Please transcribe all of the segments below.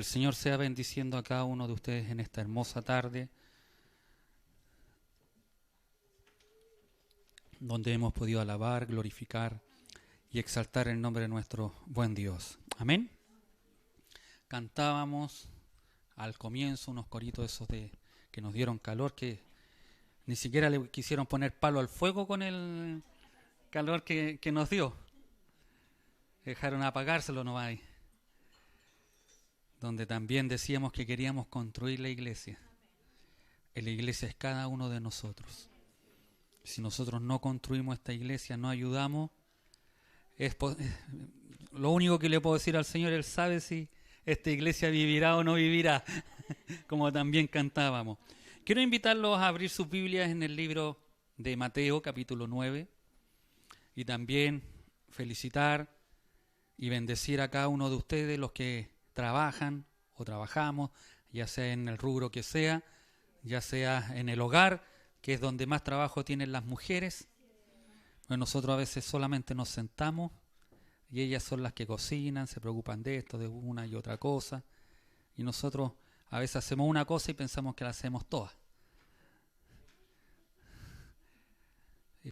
El Señor sea bendiciendo a cada uno de ustedes en esta hermosa tarde, donde hemos podido alabar, glorificar y exaltar el nombre de nuestro buen Dios. Amén. Cantábamos al comienzo unos coritos esos que nos dieron calor, que ni siquiera le quisieron poner palo al fuego con el calor que nos dio. Dejaron apagárselo nomás ahí. Donde también decíamos que queríamos construir la iglesia. Y la iglesia es cada uno de nosotros. Si nosotros no construimos esta iglesia, no ayudamos, lo único que le puedo decir al Señor, Él sabe si esta iglesia vivirá o no vivirá, como también cantábamos. Quiero invitarlos a abrir sus Biblias en el libro de Mateo, capítulo 9, y también felicitar y bendecir a cada uno de ustedes, los que trabajan o trabajamos, ya sea en el rubro que sea, ya sea en el hogar, que es donde más trabajo tienen las mujeres. Pues nosotros a veces solamente nos sentamos y ellas son las que cocinan, se preocupan de esto, de una y otra cosa, y nosotros a veces hacemos una cosa y pensamos que la hacemos todas.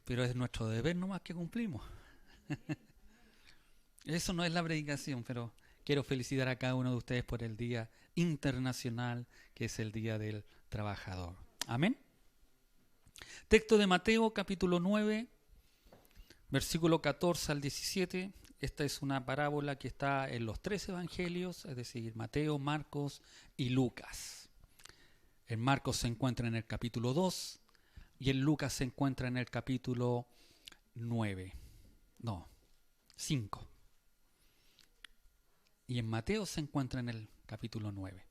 Pero es nuestro deber nomás que cumplimos. Eso no es la predicación, pero quiero felicitar a cada uno de ustedes por el Día Internacional, que es el Día del Trabajador. Amén. Texto de Mateo, capítulo 9, versículo 14 al 17. Esta es una parábola que está en los 3 evangelios, es decir, Mateo, Marcos y Lucas. En Marcos se encuentra en el capítulo 2 y en Lucas se encuentra en el capítulo 5. Y en Mateo se encuentra en el capítulo 9.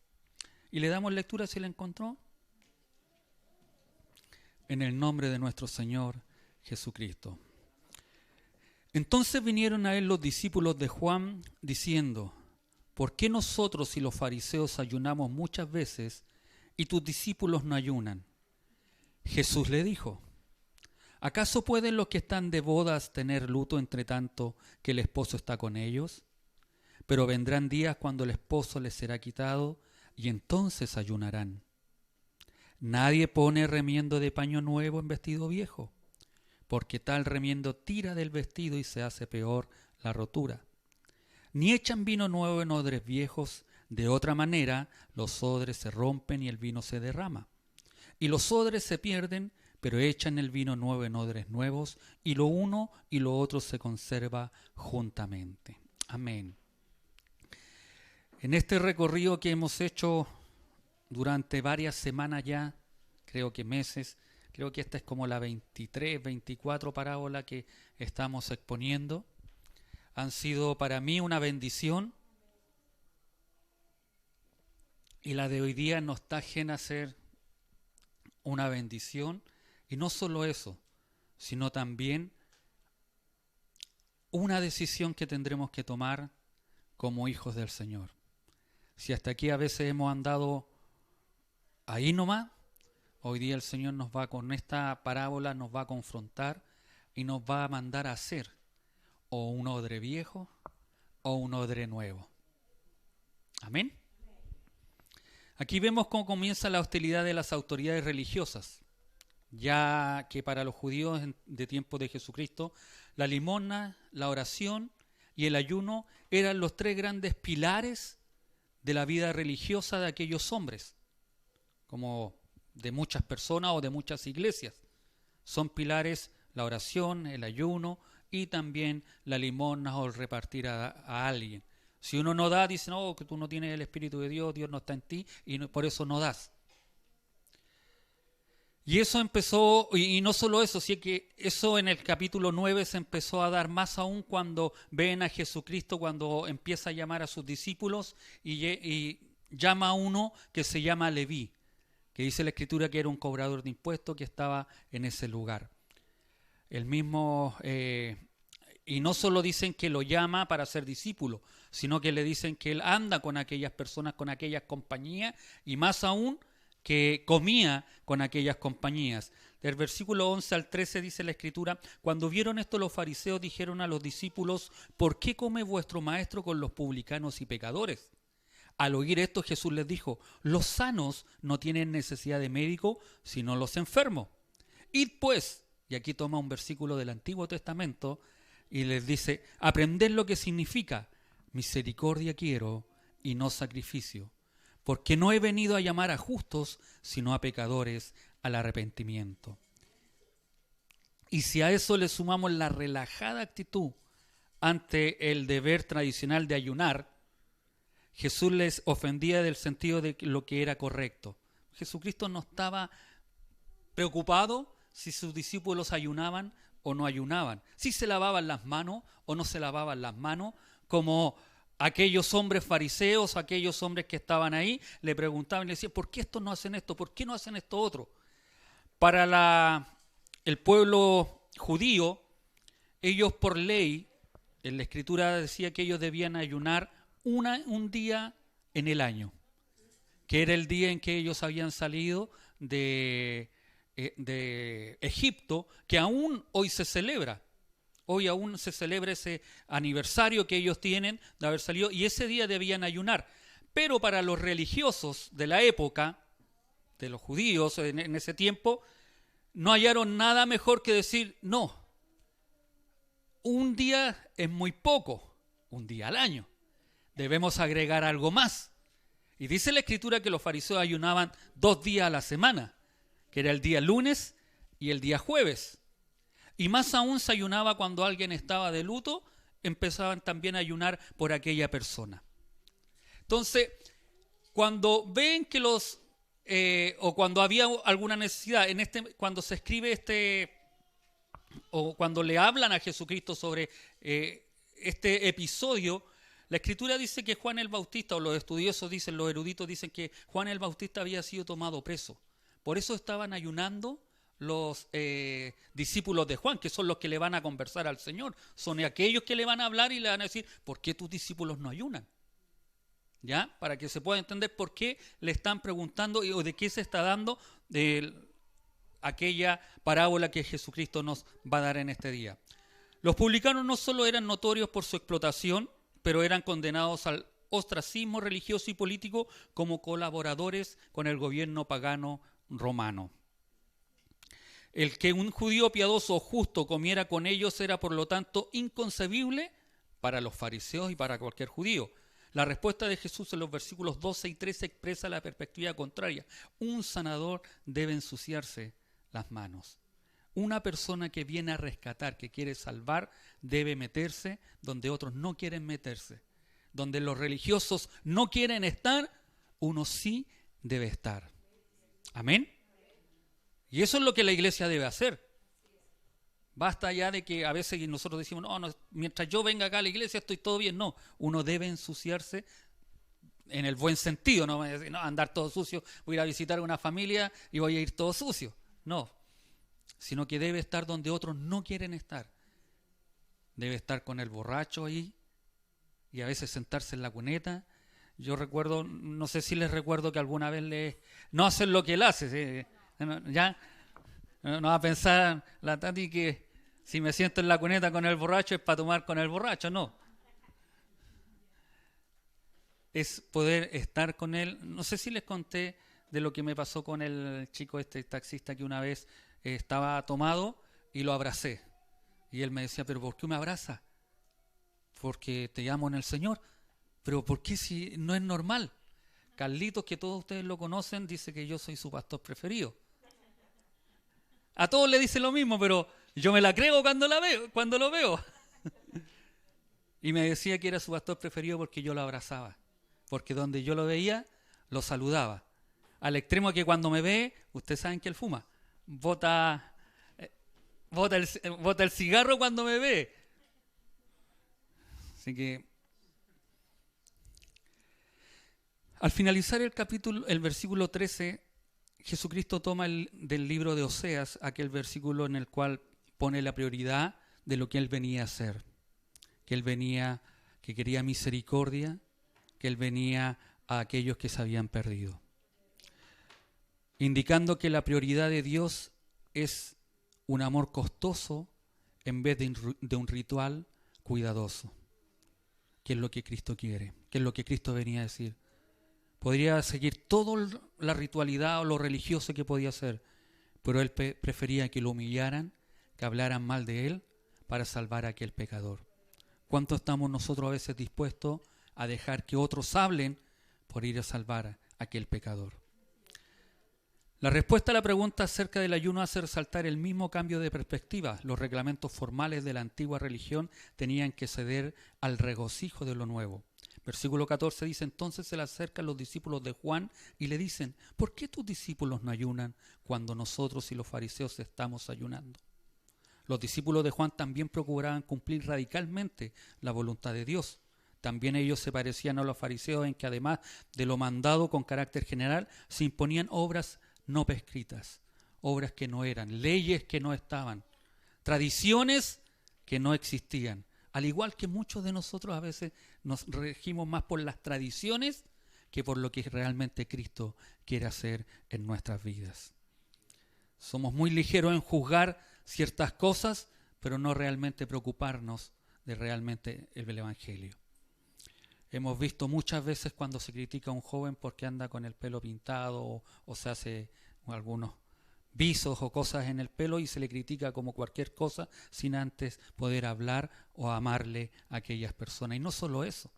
Y le damos lectura si la encontró. En el nombre de nuestro Señor Jesucristo. Entonces vinieron a él los discípulos de Juan diciendo: ¿por qué nosotros y los fariseos ayunamos muchas veces y tus discípulos no ayunan? Jesús le dijo: ¿acaso pueden los que están de bodas tener luto entre tanto que el esposo está con ellos? Pero vendrán días cuando el esposo les será quitado y entonces ayunarán. Nadie pone remiendo de paño nuevo en vestido viejo, porque tal remiendo tira del vestido y se hace peor la rotura. Ni echan vino nuevo en odres viejos, de otra manera los odres se rompen y el vino se derrama. Y los odres se pierden, pero echan el vino nuevo en odres nuevos, y lo uno y lo otro se conserva juntamente. Amén. En este recorrido que hemos hecho durante varias semanas ya, creo que meses, creo que esta es como la 23, 24 parábola que estamos exponiendo, han sido para mí una bendición, y la de hoy día no está ajena a ser una bendición, y no solo eso, sino también una decisión que tendremos que tomar como hijos del Señor. Si hasta aquí a veces hemos andado ahí nomás, hoy día el Señor nos va con esta parábola, nos va a confrontar y nos va a mandar a hacer o un odre viejo o un odre nuevo. Amén. Aquí vemos cómo comienza la hostilidad de las autoridades religiosas, ya que para los judíos de tiempo de Jesucristo, la limosna, la oración y el ayuno eran los 3 grandes pilares de la vida religiosa de aquellos hombres, como de muchas personas o de muchas iglesias. Son pilares la oración, el ayuno y también la limosna o el repartir a alguien. Si uno no da, dice, no, que tú no tienes el Espíritu de Dios, Dios no está en ti y por eso no das. Y eso empezó, y no solo eso, sí que eso en el capítulo 9 se empezó a dar más aún cuando ven a Jesucristo, cuando empieza a llamar a sus discípulos y llama a uno que se llama Leví, que dice la Escritura que era un cobrador de impuestos que estaba en ese lugar. El mismo, y no solo dicen que lo llama para ser discípulo, sino que le dicen que él anda con aquellas personas, con aquellas compañías, y más aún que comía con aquellas compañías. Del versículo 11 al 13 dice la Escritura: cuando vieron esto los fariseos dijeron a los discípulos: ¿por qué come vuestro maestro con los publicanos y pecadores? Al oír esto, Jesús les dijo: los sanos no tienen necesidad de médico, sino los enfermos. Id pues, y aquí toma un versículo del Antiguo Testamento y les dice: aprended lo que significa misericordia quiero y no sacrificio, porque no he venido a llamar a justos, sino a pecadores al arrepentimiento. Y si a eso le sumamos la relajada actitud ante el deber tradicional de ayunar, Jesús les ofendía del sentido de lo que era correcto. Jesucristo no estaba preocupado si sus discípulos ayunaban o no ayunaban, si se lavaban las manos o no se lavaban las manos, como aquellos hombres fariseos, aquellos hombres que estaban ahí, le preguntaban y le decían: ¿por qué estos no hacen esto? ¿Por qué no hacen esto otro? Para el pueblo judío, ellos por ley, en la Escritura decía que ellos debían ayunar un día en el año, que era el día en que ellos habían salido de Egipto, que aún hoy se celebra. Hoy aún se celebra ese aniversario que ellos tienen de haber salido, y ese día debían ayunar. Pero para los religiosos de la época, de los judíos en ese tiempo, no hallaron nada mejor que decir: no, un día es muy poco, un día al año. Debemos agregar algo más. Y dice la Escritura que los fariseos ayunaban 2 días a la semana, que era el día lunes y el día jueves. Y más aún se ayunaba cuando alguien estaba de luto, empezaban también a ayunar por aquella persona. Entonces, cuando ven que o cuando había alguna necesidad, cuando se escribe o cuando le hablan a Jesucristo sobre este episodio, la Escritura dice que Juan el Bautista, o los estudiosos dicen, los eruditos dicen que Juan el Bautista había sido tomado preso. Por eso estaban ayunando los discípulos de Juan, que son los que le van a conversar al Señor. Son aquellos que le van a hablar y le van a decir: ¿por qué tus discípulos no ayunan? ¿Ya? Para que se pueda entender por qué le están preguntando o de qué se está dando de aquella parábola que Jesucristo nos va a dar en este día. Los publicanos no solo eran notorios por su explotación, pero eran condenados al ostracismo religioso y político como colaboradores con el gobierno pagano romano. El que un judío piadoso o justo comiera con ellos era, por lo tanto, inconcebible para los fariseos y para cualquier judío. La respuesta de Jesús en los versículos 12 y 13 expresa la perspectiva contraria. Un sanador debe ensuciarse las manos. Una persona que viene a rescatar, que quiere salvar, debe meterse donde otros no quieren meterse. Donde los religiosos no quieren estar, uno sí debe estar. Amén. Y eso es lo que la iglesia debe hacer. Basta ya de que a veces nosotros decimos: no, mientras yo venga acá a la iglesia estoy todo bien. No, uno debe ensuciarse en el buen sentido, no andar todo sucio, voy a ir a visitar a una familia y voy a ir todo sucio. No, sino que debe estar donde otros no quieren estar. Debe estar con el borracho ahí y a veces sentarse en la cuneta. Yo recuerdo, no sé si les recuerdo que alguna vez no hacen lo que él hace, ¿sí? Ya no va a pensar la Tati que si me siento en la cuneta con el borracho es para tomar con el borracho. No, es poder estar con él. No sé si les conté de lo que me pasó con el chico taxista, que una vez estaba tomado y lo abracé y él me decía: ¿pero por qué me abraza? Porque te llamo en el Señor. ¿Pero por qué si no es normal? Carlitos, que todos ustedes lo conocen, dice que yo soy su pastor preferido. A todos le dice lo mismo, pero yo me la creo cuando lo veo. Y me decía que era su pastor preferido porque yo lo abrazaba, porque donde yo lo veía, lo saludaba. Al extremo que cuando me ve, ustedes saben que él fuma, bota el cigarro cuando me ve. Así que al finalizar el versículo 13, Jesucristo toma del libro de Oseas aquel versículo en el cual pone la prioridad de lo que él venía a hacer. Que quería misericordia, que él venía a aquellos que se habían perdido. Indicando que la prioridad de Dios es un amor costoso en vez de un ritual cuidadoso. Que es lo que Cristo quiere, que es lo que Cristo venía a decir. Podría seguir toda la ritualidad o lo religioso que podía hacer, pero él prefería que lo humillaran, que hablaran mal de él, para salvar a aquel pecador. ¿Cuánto estamos nosotros a veces dispuestos a dejar que otros hablen por ir a salvar a aquel pecador? La respuesta a la pregunta acerca del ayuno hace resaltar el mismo cambio de perspectiva. Los reglamentos formales de la antigua religión tenían que ceder al regocijo de lo nuevo. Versículo 14 dice: entonces se le acercan los discípulos de Juan y le dicen: ¿por qué tus discípulos no ayunan cuando nosotros y los fariseos estamos ayunando? Los discípulos de Juan también procuraban cumplir radicalmente la voluntad de Dios. También ellos se parecían a los fariseos en que, además de lo mandado con carácter general, se imponían obras no prescritas, obras que no eran, leyes que no estaban, tradiciones que no existían. Al igual que muchos de nosotros a veces nos regimos más por las tradiciones que por lo que realmente Cristo quiere hacer en nuestras vidas. Somos muy ligeros en juzgar ciertas cosas, pero no realmente preocuparnos de realmente el Evangelio. Hemos visto muchas veces cuando se critica a un joven porque anda con el pelo pintado o se hace algunos visos o cosas en el pelo y se le critica como cualquier cosa sin antes poder hablar o amarle a aquellas personas. Y no solo eso,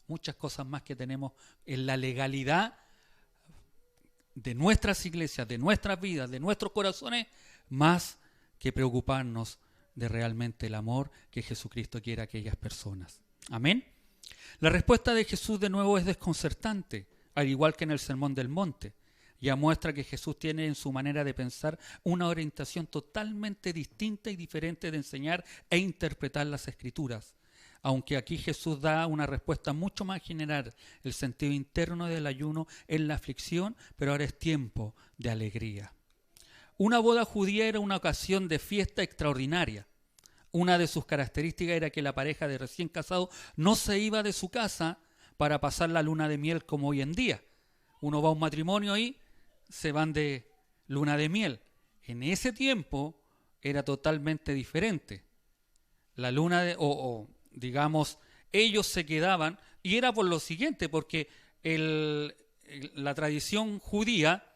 muchas cosas más que tenemos en la legalidad de nuestras iglesias, de nuestras vidas, de nuestros corazones, más que preocuparnos de realmente el amor que Jesucristo quiere a aquellas personas. Amén. La respuesta de Jesús de nuevo es desconcertante, al igual que en el Sermón del Monte. Ya muestra que Jesús tiene en su manera de pensar una orientación totalmente distinta y diferente de enseñar e interpretar las Escrituras. Aunque aquí Jesús da una respuesta mucho más general, el sentido interno del ayuno es la aflicción, pero ahora es tiempo de alegría. Una boda judía era una ocasión de fiesta extraordinaria. Una de sus características era que la pareja de recién casados no se iba de su casa para pasar la luna de miel como hoy en día. Uno va a un matrimonio y se van de luna de miel. En ese tiempo era totalmente diferente. La luna de, digamos, ellos se quedaban, y era por lo siguiente, porque la tradición judía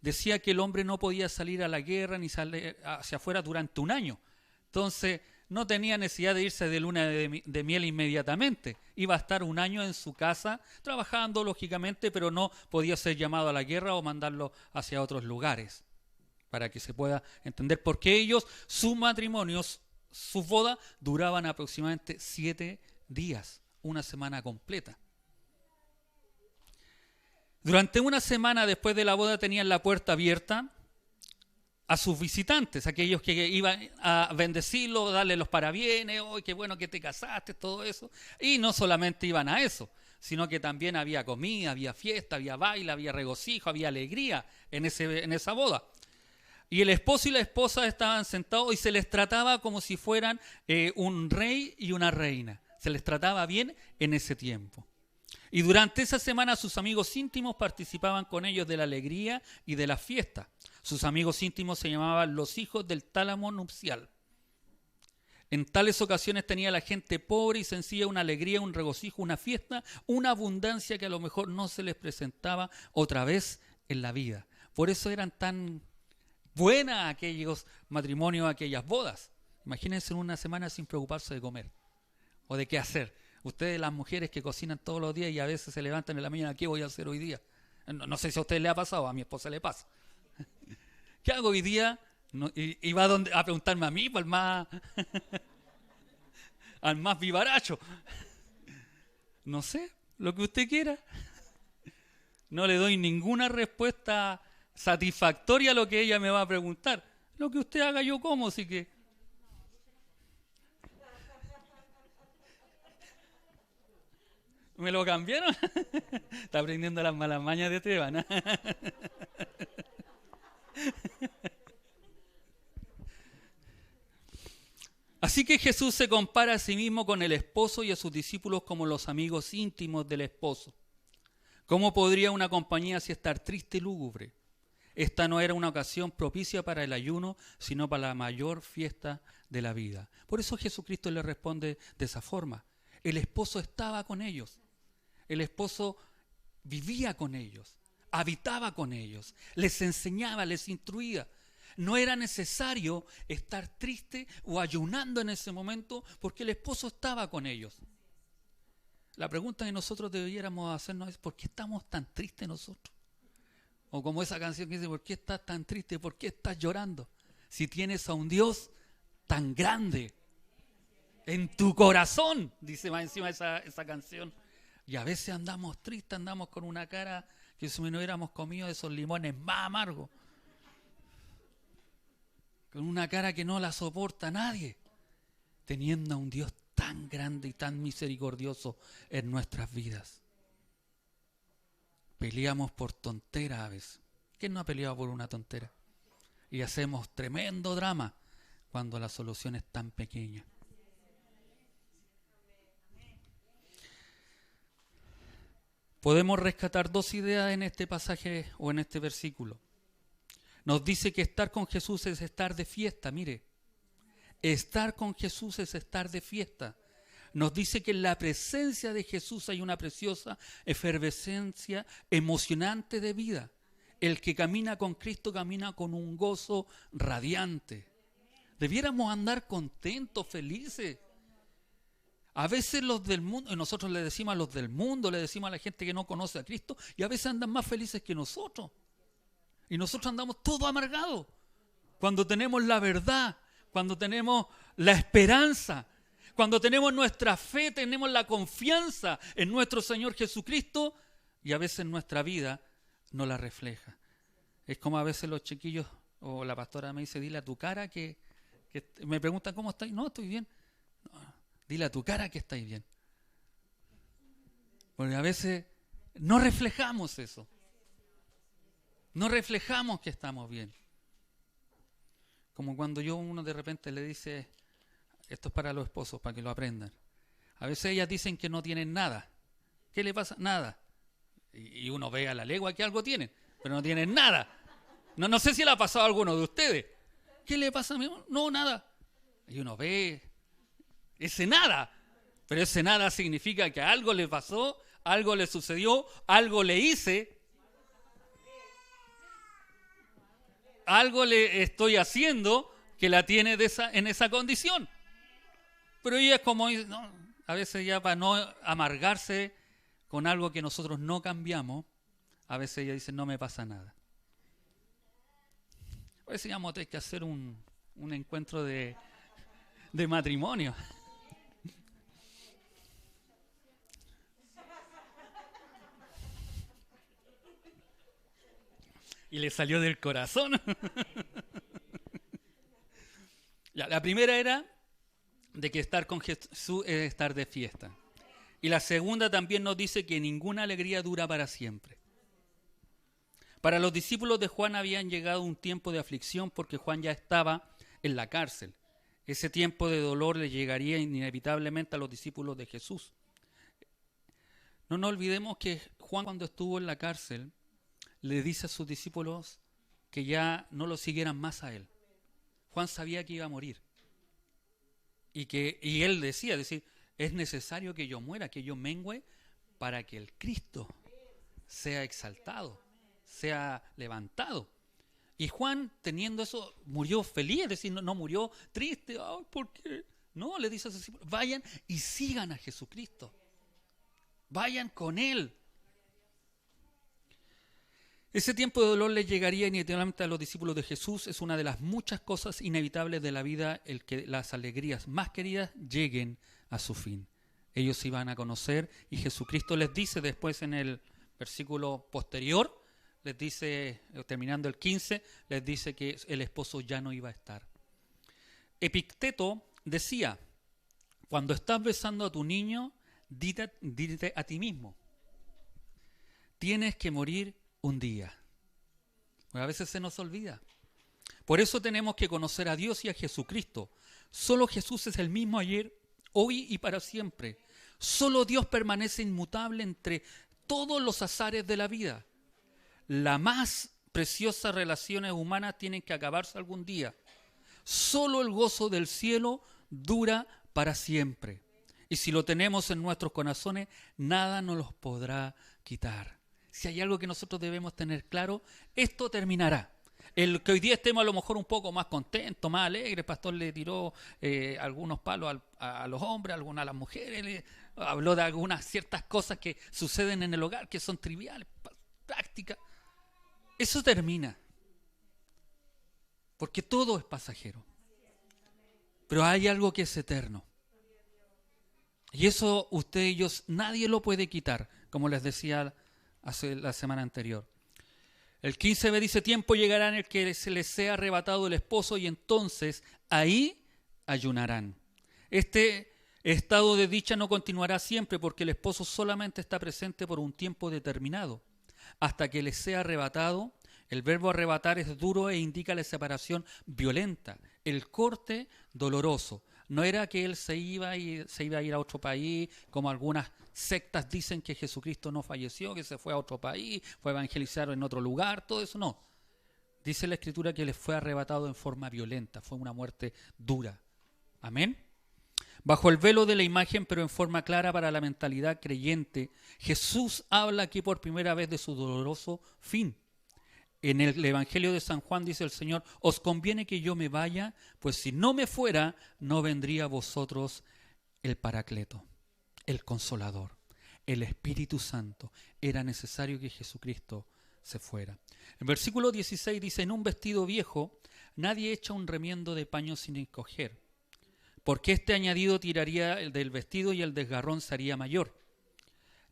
decía que el hombre no podía salir a la guerra ni salir hacia afuera durante un año. Entonces no tenía necesidad de irse de luna de miel inmediatamente. Iba a estar un año en su casa trabajando, lógicamente, pero no podía ser llamado a la guerra o mandarlo hacia otros lugares. Para que se pueda entender, porque ellos, sus matrimonios, sus bodas duraban aproximadamente 7 días, una semana completa. Durante una semana después de la boda tenían la puerta abierta a sus visitantes, aquellos que iban a bendecirlo, darle los parabienes, ¡oh, qué bueno que te casaste!, todo eso. Y no solamente iban a eso, sino que también había comida, había fiesta, había baile, había regocijo, había alegría en esa boda. Y el esposo y la esposa estaban sentados y se les trataba como si fueran un rey y una reina. Se les trataba bien en ese tiempo. Y durante esa semana sus amigos íntimos participaban con ellos de la alegría y de la fiesta. Sus amigos íntimos se llamaban los hijos del tálamo nupcial. En tales ocasiones tenía la gente pobre y sencilla una alegría, un regocijo, una fiesta, una abundancia que a lo mejor no se les presentaba otra vez en la vida. Por eso eran tan buenas aquellos matrimonios, aquellas bodas. Imagínense una semana sin preocuparse de comer o de qué hacer. Ustedes, las mujeres que cocinan todos los días y a veces se levantan en la mañana, ¿qué voy a hacer hoy día? No sé si a usted le ha pasado, a mi esposa le pasa. ¿Qué hago hoy día? Y va a preguntarme a mí, al más vivaracho. No sé, lo que usted quiera. No le doy ninguna respuesta satisfactoria a lo que ella me va a preguntar. Lo que usted haga yo como, así que... ¿Me lo cambiaron? Está aprendiendo las malas mañas de Esteban. Así que Jesús se compara a sí mismo con el esposo y a sus discípulos como los amigos íntimos del esposo. ¿Cómo podría una compañía así estar triste y lúgubre? Esta no era una ocasión propicia para el ayuno, sino para la mayor fiesta de la vida. Por eso Jesucristo le responde de esa forma. El esposo estaba con ellos. El esposo vivía con ellos, habitaba con ellos, les enseñaba, les instruía. No era necesario estar triste o ayunando en ese momento porque el esposo estaba con ellos. La pregunta que nosotros debiéramos hacernos es: ¿por qué estamos tan tristes nosotros? O como esa canción que dice: ¿por qué estás tan triste? ¿Por qué estás llorando? Si tienes a un Dios tan grande en tu corazón, dice más encima esa canción. Y a veces andamos tristes, andamos con una cara que si no hubiéramos comido esos limones más amargos. Con una cara que no la soporta nadie, teniendo a un Dios tan grande y tan misericordioso en nuestras vidas. Peleamos por tonteras a veces. ¿Quién no ha peleado por una tontera? Y hacemos tremendo drama cuando la solución es tan pequeña. Podemos rescatar dos ideas en este pasaje o en este versículo. Nos dice que estar con Jesús es estar de fiesta, mire. Estar con Jesús es estar de fiesta. Nos dice que en la presencia de Jesús hay una preciosa efervescencia emocionante de vida. El que camina con Cristo camina con un gozo radiante. Debiéramos andar contentos, felices. A veces los del mundo, nosotros le decimos a los del mundo, le decimos a la gente que no conoce a Cristo, y a veces andan más felices que nosotros. Y nosotros andamos todos amargados. Cuando tenemos la verdad, cuando tenemos la esperanza, cuando tenemos nuestra fe, tenemos la confianza en nuestro Señor Jesucristo, y a veces nuestra vida no la refleja. Es como a veces los chiquillos o la pastora me dice: dile a tu cara que me preguntan ¿cómo estás? No, estoy bien. No, dile a tu cara que estáis bien. Porque a veces no reflejamos eso. No reflejamos que estamos bien. Como cuando uno de repente le dice, esto es para los esposos, para que lo aprendan. A veces ellas dicen que no tienen nada. ¿Qué le pasa? Nada. Y uno ve a la legua que algo tienen, pero no tienen nada. No sé si le ha pasado a alguno de ustedes. ¿Qué le pasa a mi hermano? No, nada. Y uno ve ese nada. Pero ese nada significa que algo le pasó, algo le sucedió, algo le hice. Algo le estoy haciendo que la tiene en esa condición. Pero ella es como, no, a veces ya para no amargarse con algo que nosotros no cambiamos, a veces ella dice: no me pasa nada. A veces vamos a tener que hacer un encuentro de matrimonio. Y le salió del corazón. Ya, la primera era de que estar con Jesús es estar de fiesta. Y la segunda también nos dice que ninguna alegría dura para siempre. Para los discípulos de Juan habían llegado un tiempo de aflicción porque Juan ya estaba en la cárcel. Ese tiempo de dolor le llegaría inevitablemente a los discípulos de Jesús. No nos olvidemos que Juan, cuando estuvo en la cárcel, le dice a sus discípulos que ya no lo siguieran más a él. Juan sabía que iba a morir. Y él decía, es necesario que yo muera, que yo mengüe, para que el Cristo sea exaltado, sea levantado. Y Juan, teniendo eso, murió feliz, es decir, no murió triste. ¿Por qué? No, le dice a sus discípulos: vayan y sigan a Jesucristo. Vayan con Él. Ese tiempo de dolor les llegaría inevitablemente a los discípulos de Jesús. Es una de las muchas cosas inevitables de la vida, el que las alegrías más queridas lleguen a su fin. Ellos iban a conocer y Jesucristo les dice después en el versículo posterior, les dice, terminando el 15, les dice que el esposo ya no iba a estar. Epicteto decía: cuando estás besando a tu niño, dite a ti mismo: tienes que morir un día. Pues a veces se nos olvida. Por eso tenemos que conocer a Dios y a Jesucristo. Solo Jesús es el mismo ayer, hoy y para siempre. Solo Dios permanece inmutable entre todos los azares de la vida. Las más preciosas relaciones humanas tienen que acabarse algún día. Solo el gozo del cielo dura para siempre. Y si lo tenemos en nuestros corazones, nada nos los podrá quitar. Si hay algo que nosotros debemos tener claro, esto terminará. El que hoy día estemos a lo mejor un poco más contentos, más alegres, el pastor le tiró algunos palos a los hombres, algunas a las mujeres, habló de algunas ciertas cosas que suceden en el hogar, que son triviales, prácticas. Eso termina, porque todo es pasajero. Pero hay algo que es eterno. Y eso usted y yo, nadie lo puede quitar, como les decía hace la semana anterior. El 15b dice, tiempo llegará en el que se les sea arrebatado el esposo y entonces ahí ayunarán. Este estado de dicha no continuará siempre porque el esposo solamente está presente por un tiempo determinado. Hasta que les sea arrebatado, el verbo arrebatar es duro e indica la separación violenta, el corte doloroso. No era que él se iba a ir a otro país, como algunas sectas dicen que Jesucristo no falleció, que se fue a otro país, fue a evangelizar en otro lugar, todo eso no. Dice la Escritura que les fue arrebatado en forma violenta, fue una muerte dura. Amén. Bajo el velo de la imagen, pero en forma clara para la mentalidad creyente, Jesús habla aquí por primera vez de su doloroso fin. En el Evangelio de San Juan dice el Señor, os conviene que yo me vaya, pues si no me fuera, no vendría a vosotros el Paracleto, el Consolador, el Espíritu Santo. Era necesario que Jesucristo se fuera. En versículo 16 dice, en un vestido viejo, nadie echa un remiendo de paño sin encoger, porque este añadido tiraría el del vestido y el desgarrón sería mayor.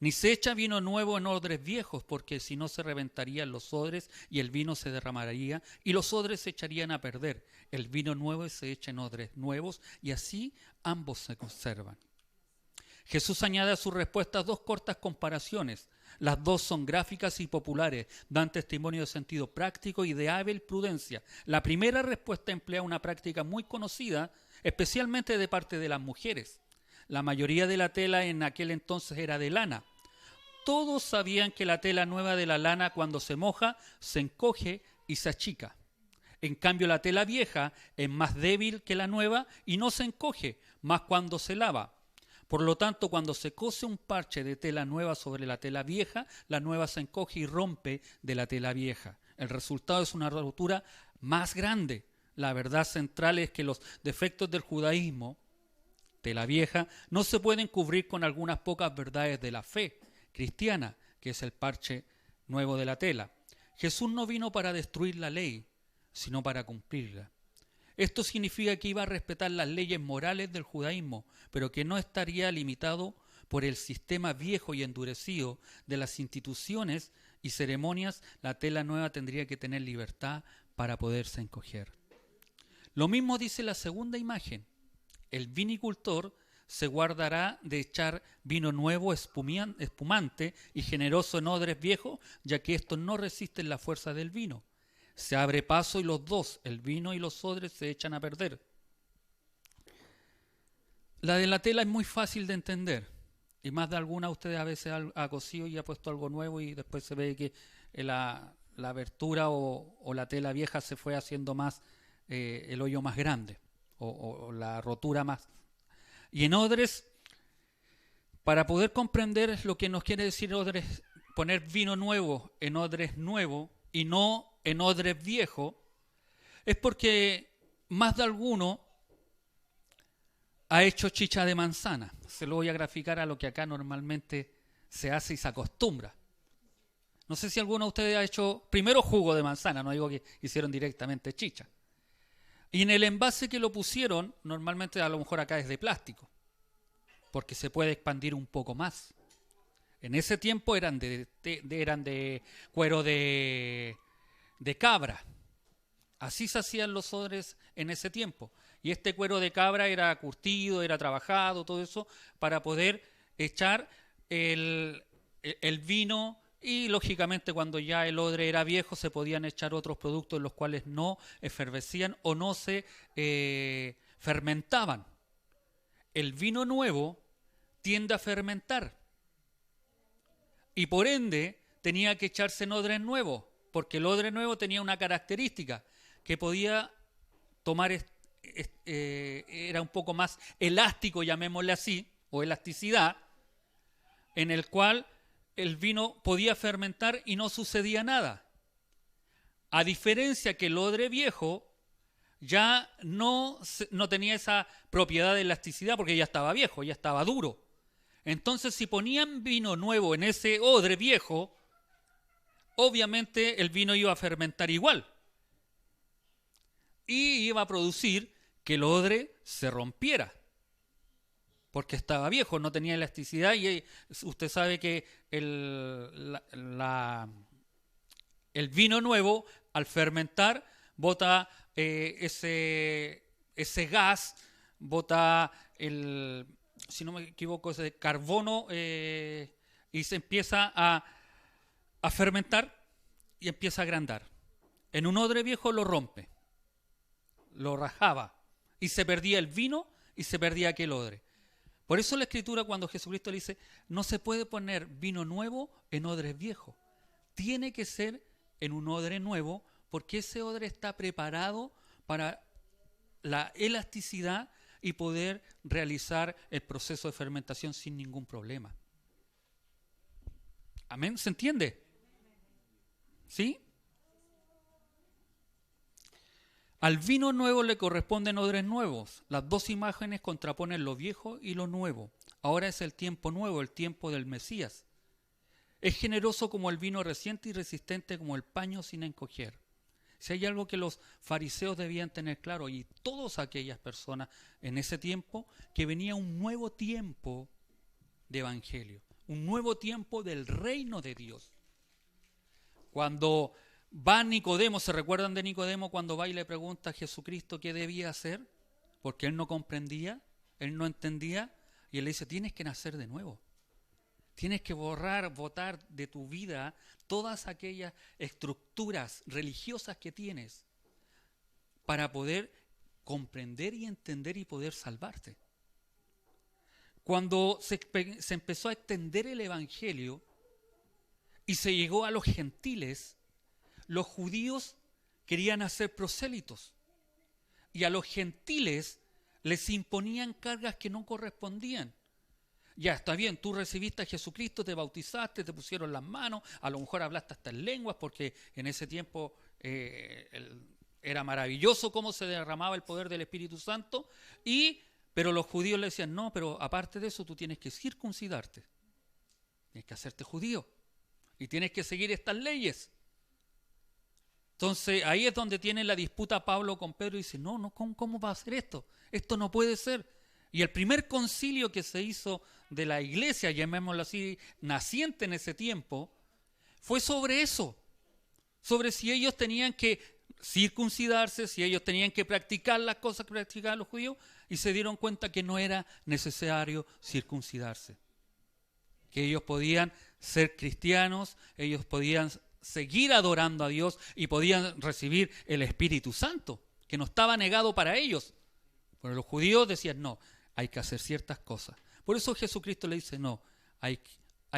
Ni se echa vino nuevo en odres viejos, porque si no se reventarían los odres y el vino se derramaría y los odres se echarían a perder. El vino nuevo se echa en odres nuevos y así ambos se conservan. Jesús añade a su respuesta dos cortas comparaciones. Las dos son gráficas y populares, dan testimonio de sentido práctico y de hábil prudencia. La primera respuesta emplea una práctica muy conocida, especialmente de parte de las mujeres. La mayoría de la tela en aquel entonces era de lana. Todos sabían que la tela nueva de la lana cuando se moja se encoge y se achica. En cambio la tela vieja es más débil que la nueva y no se encoge, más cuando se lava. Por lo tanto, cuando se cose un parche de tela nueva sobre la tela vieja, la nueva se encoge y rompe de la tela vieja. El resultado es una rotura más grande. La verdad central es que los defectos del judaísmo, tela vieja, no se pueden cubrir con algunas pocas verdades de la fe cristiana, que es el parche nuevo de la tela. Jesús no vino para destruir la ley, sino para cumplirla. Esto significa que iba a respetar las leyes morales del judaísmo, pero que no estaría limitado por el sistema viejo y endurecido de las instituciones y ceremonias. La tela nueva tendría que tener libertad para poderse encoger. Lo mismo dice la segunda imagen. El vinicultor se guardará de echar vino nuevo, espumante y generoso en odres viejos, ya que estos no resisten la fuerza del vino. Se abre paso y los dos, el vino y los odres, se echan a perder. La de la tela es muy fácil de entender. Y más de alguna de ustedes a veces ha cosido y ha puesto algo nuevo y después se ve que la abertura o la tela vieja se fue haciendo más, el hoyo más grande o la rotura más. Y en odres, para poder comprender lo que nos quiere decir odres, poner vino nuevo en odres nuevo y no en odres viejo, es porque más de alguno ha hecho chicha de manzana. Se lo voy a graficar a lo que acá normalmente se hace y se acostumbra. No sé si alguno de ustedes ha hecho primero jugo de manzana, no digo que hicieron directamente chicha. Y en el envase que lo pusieron, normalmente a lo mejor acá es de plástico, porque se puede expandir un poco más. En ese tiempo eran de cuero de cabra. Así se hacían los odres en ese tiempo. Y este cuero de cabra era curtido, era trabajado, todo eso, para poder echar el vino. Y lógicamente cuando ya el odre era viejo se podían echar otros productos los cuales no efervescían o no se fermentaban. El vino nuevo tiende a fermentar y por ende tenía que echarse en odres nuevos, porque el odre nuevo tenía una característica que podía tomar, era un poco más elástico, llamémosle así, o elasticidad, en el cual el vino podía fermentar y no sucedía nada. A diferencia que el odre viejo ya no tenía esa propiedad de elasticidad porque ya estaba viejo, ya estaba duro. Entonces, si ponían vino nuevo en ese odre viejo, obviamente el vino iba a fermentar igual. Y iba a producir que el odre se rompiera. Porque estaba viejo, no tenía elasticidad y usted sabe que el vino nuevo, al fermentar, bota ese gas, bota si no me equivoco, ese carbono y se empieza a fermentar y empieza a agrandar. En un odre viejo lo rompe, lo rajaba y se perdía el vino y se perdía aquel odre. Por eso la Escritura, cuando Jesucristo le dice, no se puede poner vino nuevo en odres viejos. Tiene que ser en un odre nuevo, porque ese odre está preparado para la elasticidad y poder realizar el proceso de fermentación sin ningún problema. ¿Amén? ¿Se entiende? ¿Sí? Al vino nuevo le corresponden odres nuevos. Las dos imágenes contraponen lo viejo y lo nuevo. Ahora es el tiempo nuevo, el tiempo del Mesías. Es generoso como el vino reciente y resistente como el paño sin encoger. Si hay algo que los fariseos debían tener claro, y todas aquellas personas en ese tiempo, que venía un nuevo tiempo de evangelio, un nuevo tiempo del reino de Dios. Cuando va Nicodemo, ¿se recuerdan de Nicodemo cuando va y le pregunta a Jesucristo qué debía hacer? Porque él no comprendía, él no entendía, y él le dice, tienes que nacer de nuevo. Tienes que botar de tu vida todas aquellas estructuras religiosas que tienes para poder comprender y entender y poder salvarte. Cuando se empezó a extender el evangelio y se llegó a los gentiles, los judíos querían hacer prosélitos y a los gentiles les imponían cargas que no correspondían. Ya, está bien, tú recibiste a Jesucristo, te bautizaste, te pusieron las manos, a lo mejor hablaste hasta en lenguas, porque en ese tiempo era maravilloso cómo se derramaba el poder del Espíritu Santo, pero los judíos le decían, no, pero aparte de eso tú tienes que circuncidarte, tienes que hacerte judío, y tienes que seguir estas leyes. Entonces ahí es donde tiene la disputa Pablo con Pedro y dice, no, ¿cómo va a ser esto? Esto no puede ser. Y el primer concilio que se hizo de la iglesia, llamémoslo así, naciente en ese tiempo, fue sobre eso, sobre si ellos tenían que circuncidarse, si ellos tenían que practicar las cosas que practicaban los judíos, y se dieron cuenta que no era necesario circuncidarse, que ellos podían ser cristianos, ellos podían seguir adorando a Dios y podían recibir el Espíritu Santo, que no estaba negado para ellos. Pero los judíos decían, no, hay que hacer ciertas cosas. Por eso Jesucristo le dice, no, hay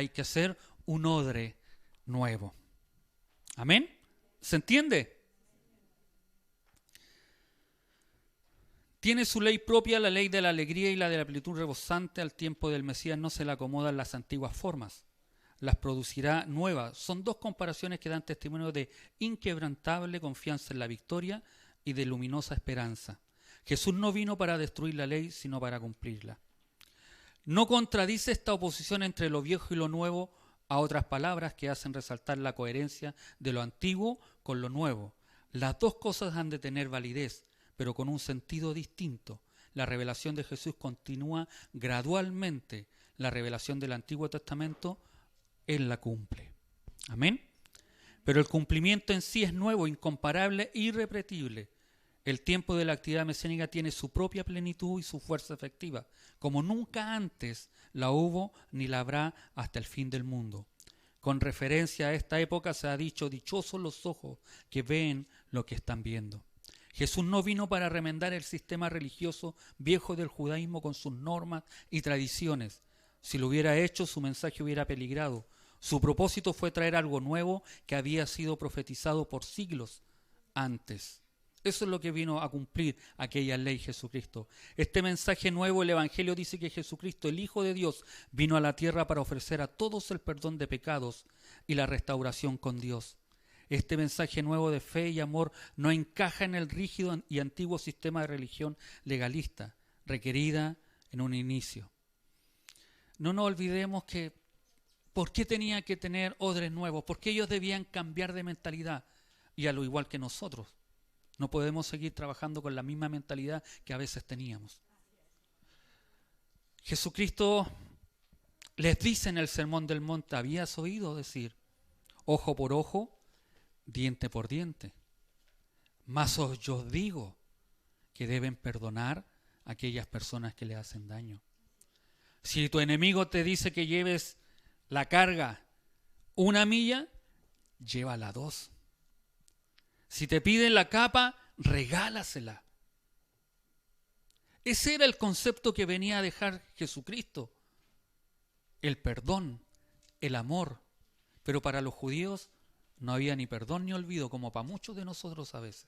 que hacer un odre nuevo. ¿Amén? ¿Se entiende? Tiene su ley propia, la ley de la alegría y la de la plenitud rebosante. Al tiempo del Mesías no se le acomodan las antiguas formas, las producirá nuevas. Son dos comparaciones que dan testimonio de inquebrantable confianza en la victoria y de luminosa esperanza. Jesús no vino para destruir la ley, sino para cumplirla. No contradice esta oposición entre lo viejo y lo nuevo a otras palabras que hacen resaltar la coherencia de lo antiguo con lo nuevo. Las dos cosas han de tener validez, pero con un sentido distinto. La revelación de Jesús continúa gradualmente. La revelación del Antiguo Testamento, Él la cumple. Amén. Pero el cumplimiento en sí es nuevo, incomparable e irrepetible. El tiempo de la actividad mesiánica tiene su propia plenitud y su fuerza efectiva, como nunca antes la hubo ni la habrá hasta el fin del mundo. Con referencia a esta época se ha dicho, dichosos los ojos que ven lo que están viendo. Jesús no vino para remendar el sistema religioso viejo del judaísmo con sus normas y tradiciones. Si lo hubiera hecho, su mensaje hubiera peligrado. Su propósito fue traer algo nuevo que había sido profetizado por siglos antes. Eso es lo que vino a cumplir aquella ley Jesucristo. Este mensaje nuevo, el Evangelio dice que Jesucristo, el Hijo de Dios, vino a la tierra para ofrecer a todos el perdón de pecados y la restauración con Dios. Este mensaje nuevo de fe y amor no encaja en el rígido y antiguo sistema de religión legalista, requerida en un inicio. No nos olvidemos que ¿por qué tenía que tener odres nuevos? ¿Por qué ellos debían cambiar de mentalidad? Y a lo igual que nosotros. No podemos seguir trabajando con la misma mentalidad que a veces teníamos. Jesucristo les dice en el Sermón del Monte, ¿habías oído decir ojo por ojo, diente por diente? Mas yo os digo que deben perdonar a aquellas personas que le hacen daño. Si tu enemigo te dice que lleves la carga 1 milla, llévala 2. Si te piden la capa, regálasela. Ese era el concepto que venía a dejar Jesucristo. El perdón, el amor. Pero para los judíos no había ni perdón ni olvido, como para muchos de nosotros a veces.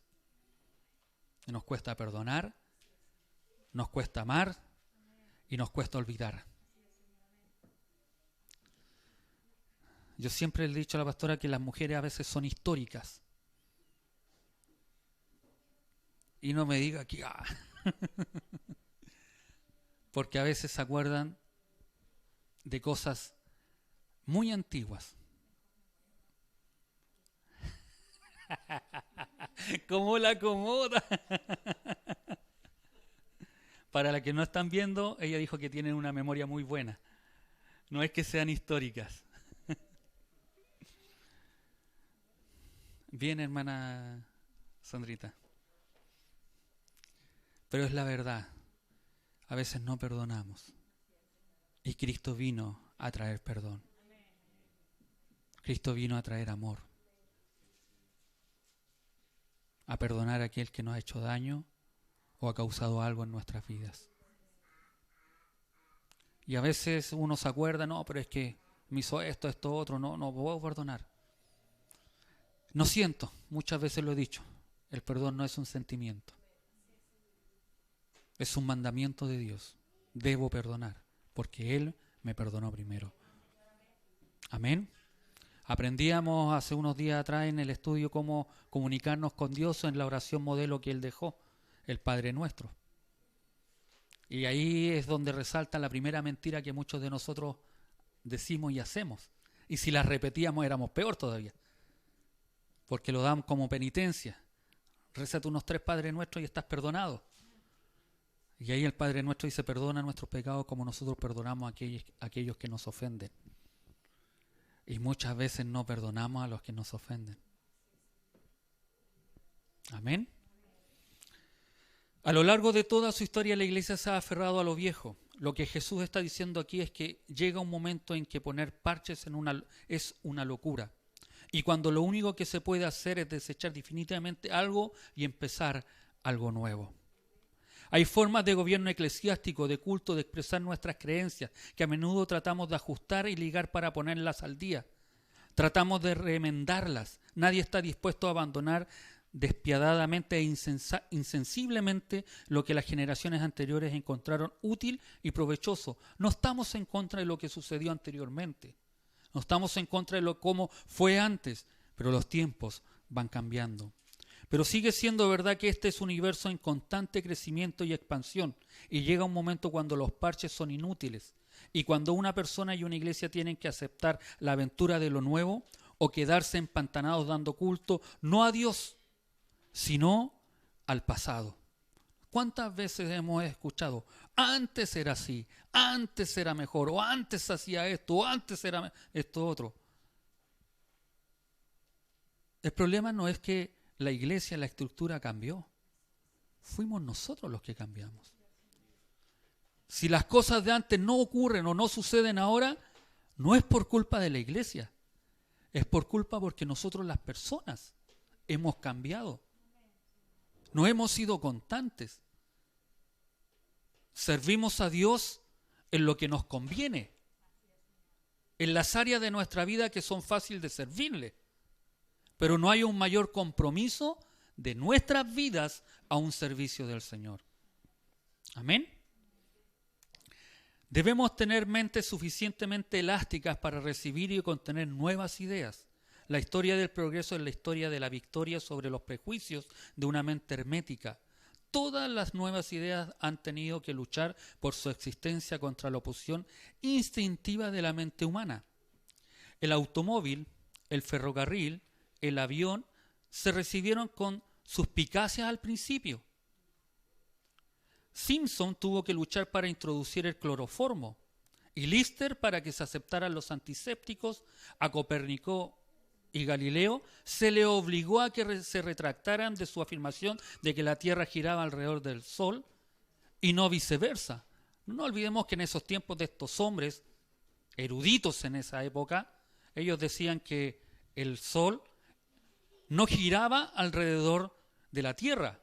Nos cuesta perdonar, nos cuesta amar y nos cuesta olvidar. Yo siempre le he dicho a la pastora que las mujeres a veces son históricas. Y no me diga que... Porque a veces se acuerdan de cosas muy antiguas. ¿Cómo la acomoda? Para las que no están viendo, ella dijo que tienen una memoria muy buena. No es que sean históricas. Bien, hermana Sandrita. Pero es la verdad. A veces no perdonamos. Y Cristo vino a traer perdón. Cristo vino a traer amor. A perdonar a aquel que nos ha hecho daño o ha causado algo en nuestras vidas. Y a veces uno se acuerda, no, pero es que me hizo esto, otro, no puedo perdonar. No siento, muchas veces lo he dicho, el perdón no es un sentimiento. Es un mandamiento de Dios. Debo perdonar, porque Él me perdonó primero. Amén. Aprendíamos hace unos días atrás en el estudio cómo comunicarnos con Dios en la oración modelo que Él dejó, el Padre Nuestro. Y ahí es donde resalta la primera mentira que muchos de nosotros decimos y hacemos. Y si la repetíamos éramos peor todavía, porque lo dan como penitencia. Rézate unos 3 Padres Nuestros y estás perdonado. Y ahí el Padre Nuestro dice, perdona nuestros pecados como nosotros perdonamos a aquellos que nos ofenden. Y muchas veces no perdonamos a los que nos ofenden. Amén. A lo largo de toda su historia la iglesia se ha aferrado a lo viejo. Lo que Jesús está diciendo aquí es que llega un momento en que poner parches es una locura. Y cuando lo único que se puede hacer es desechar definitivamente algo y empezar algo nuevo. Hay formas de gobierno eclesiástico, de culto, de expresar nuestras creencias, que a menudo tratamos de ajustar y ligar para ponerlas al día. Tratamos de remendarlas. Nadie está dispuesto a abandonar despiadadamente e insensiblemente lo que las generaciones anteriores encontraron útil y provechoso. No estamos en contra de lo que sucedió anteriormente. No estamos en contra de cómo fue antes, pero los tiempos van cambiando. Pero sigue siendo verdad que este es un universo en constante crecimiento y expansión, y llega un momento cuando los parches son inútiles, y cuando una persona y una iglesia tienen que aceptar la aventura de lo nuevo o quedarse empantanados dando culto no a Dios, sino al pasado. ¿Cuántas veces hemos escuchado, antes era así, antes era mejor, o antes hacía esto, o antes era esto otro? El problema no es que la iglesia, la estructura cambió. Fuimos nosotros los que cambiamos. Si las cosas de antes no ocurren o no suceden ahora, no es por culpa de la iglesia. Es por culpa porque nosotros las personas hemos cambiado. No hemos sido constantes. Servimos a Dios en lo que nos conviene. En las áreas de nuestra vida que son fáciles de servirle. Pero no hay un mayor compromiso de nuestras vidas a un servicio del Señor. Amén. Debemos tener mentes suficientemente elásticas para recibir y contener nuevas ideas. La historia del progreso es la historia de la victoria sobre los prejuicios de una mente hermética. Todas las nuevas ideas han tenido que luchar por su existencia contra la oposición instintiva de la mente humana. El automóvil, el ferrocarril, el avión se recibieron con suspicacias al principio. Simpson tuvo que luchar para introducir el cloroformo y Lister para que se aceptaran los antisépticos. A Copérnico y Galileo se le obligó a que se retractaran de su afirmación de que la Tierra giraba alrededor del Sol y no viceversa. No olvidemos que en esos tiempos de estos hombres, eruditos en esa época, ellos decían que el Sol no giraba alrededor de la Tierra.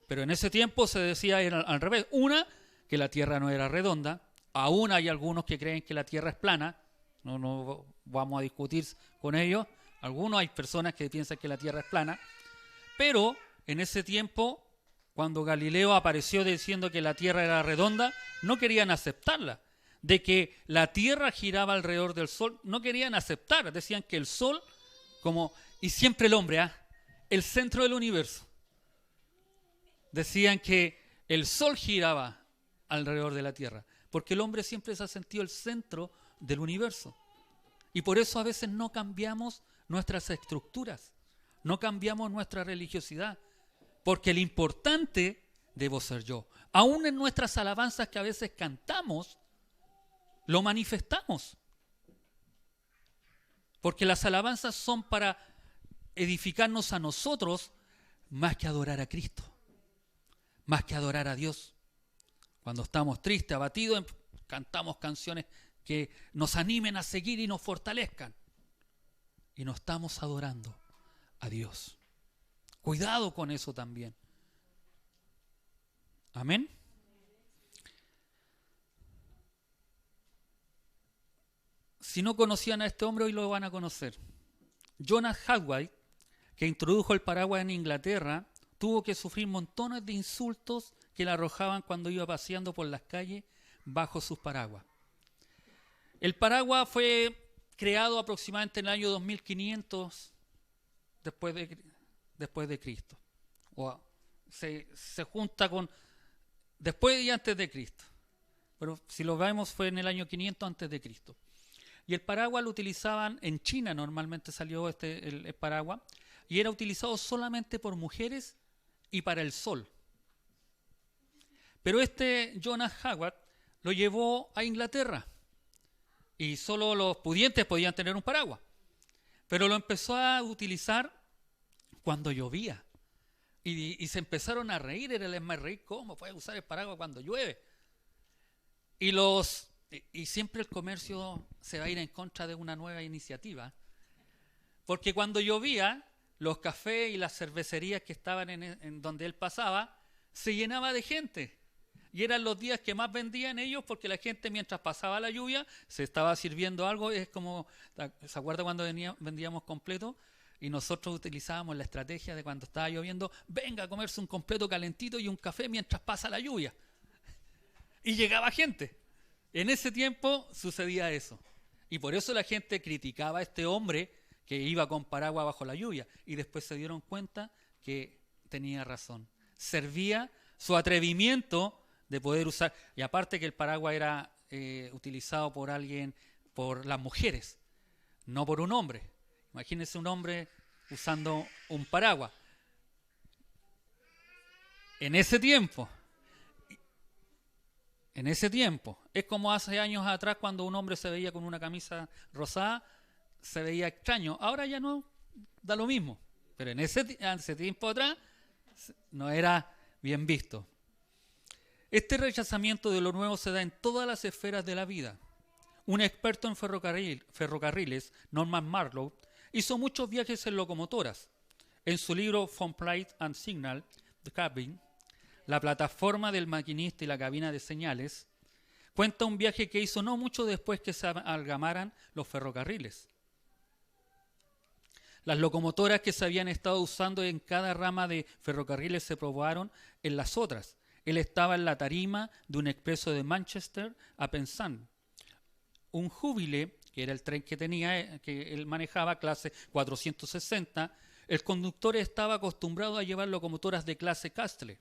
Pero en ese tiempo se decía era al revés. Una, que la Tierra no era redonda. Aún hay algunos que creen que la Tierra es plana. No vamos a discutir con ellos. Algunos hay personas que piensan que la Tierra es plana. Pero en ese tiempo, cuando Galileo apareció diciendo que la Tierra era redonda, no querían aceptarla. De que la Tierra giraba alrededor del Sol, no querían aceptar. Decían que el Sol, y siempre el hombre, el centro del universo. Decían que el Sol giraba alrededor de la Tierra, porque el hombre siempre se ha sentido el centro del universo. Y por eso a veces no cambiamos nuestras estructuras, no cambiamos nuestra religiosidad, porque el importante debo ser yo. Aún en nuestras alabanzas que a veces cantamos, lo manifestamos. Porque las alabanzas son para edificarnos a nosotros más que adorar a Cristo. Más que adorar a Dios. Cuando estamos tristes, abatidos, cantamos canciones que nos animen a seguir y nos fortalezcan. Y no estamos adorando a Dios. Cuidado con eso también. Amén. Si no conocían a este hombre, hoy lo van a conocer. Jonas Hadway, que introdujo el paraguas en Inglaterra, tuvo que sufrir montones de insultos que le arrojaban cuando iba paseando por las calles bajo sus paraguas. El paraguas fue creado aproximadamente en el año 2500 después de Cristo. Se junta con después y antes de Cristo. Pero si lo vemos fue en el año 500 antes de Cristo. Y el paraguas lo utilizaban en China, normalmente salió el paraguas, y era utilizado solamente por mujeres y para el sol. Pero Jonas Howard lo llevó a Inglaterra y solo los pudientes podían tener un paraguas. Pero lo empezó a utilizar cuando llovía. Y se empezaron a reír, era el esma reír, ¿cómo puede usar el paraguas cuando llueve? Y siempre el comercio se va a ir en contra de una nueva iniciativa. Porque cuando llovía, los cafés y las cervecerías que estaban en donde él pasaba, se llenaba de gente. Y eran los días que más vendían ellos porque la gente mientras pasaba la lluvia se estaba sirviendo algo. Es como, ¿se acuerda cuando vendíamos completo? Y nosotros utilizábamos la estrategia de cuando estaba lloviendo, venga a comerse un completo calentito y un café mientras pasa la lluvia. Y llegaba gente. En ese tiempo sucedía eso. Y por eso la gente criticaba a este hombre que iba con paraguas bajo la lluvia. Y después se dieron cuenta que tenía razón. Servía su atrevimiento de poder usar. Y aparte que el paraguas era utilizado por las mujeres, no por un hombre. Imagínense un hombre usando un paraguas. En ese tiempo, es como hace años atrás cuando un hombre se veía con una camisa rosada, se veía extraño. Ahora ya no, da lo mismo. Pero en ese tiempo atrás no era bien visto. Este rechazamiento de lo nuevo se da en todas las esferas de la vida. Un experto en ferrocarriles, Norman Marlowe, hizo muchos viajes en locomotoras. En su libro From Plate and Signal, The Cabin, la plataforma del maquinista y la cabina de señales, cuenta un viaje que hizo no mucho después que se amalgamaran los ferrocarriles. Las locomotoras que se habían estado usando en cada rama de ferrocarriles se probaron en las otras. Él estaba en la tarima de un expreso de Manchester a Penzance. Un Jubilee, que era el tren que tenía, que él manejaba, clase 460, el conductor estaba acostumbrado a llevar locomotoras de clase Castle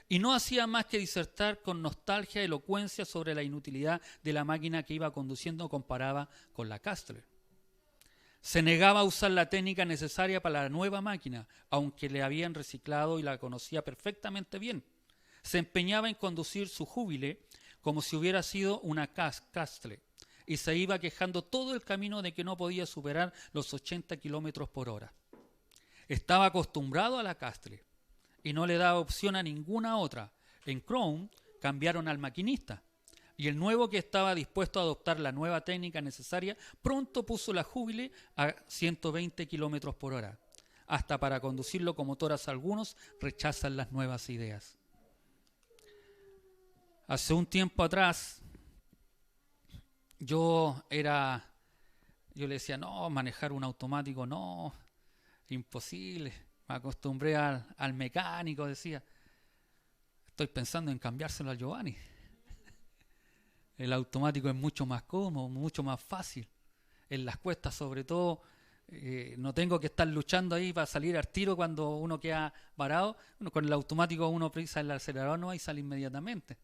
y no hacía más que disertar con nostalgia y elocuencia sobre la inutilidad de la máquina que iba conduciendo comparada con la Castle. Se negaba a usar la técnica necesaria para la nueva máquina, aunque le habían reciclado y la conocía perfectamente bien. Se empeñaba en conducir su Jubilee como si hubiera sido una Castle y se iba quejando todo el camino de que no podía superar los 80 kilómetros por hora. Estaba acostumbrado a la Castle y no le daba opción a ninguna otra. En Crown cambiaron al maquinista y el nuevo, que estaba dispuesto a adoptar la nueva técnica necesaria, pronto puso la Jubilee a 120 kilómetros por hora. Hasta para conducir locomotoras algunos rechazan las nuevas ideas. Hace un tiempo atrás yo le decía, no, manejar un automático, no, imposible. Me acostumbré al mecánico, decía. Estoy pensando en cambiárselo a Giovanni. El automático es mucho más cómodo, mucho más fácil. En las cuestas, sobre todo, no tengo que estar luchando ahí para salir al tiro cuando uno queda varado. Bueno, con el automático uno pisa el acelerador no y sale inmediatamente.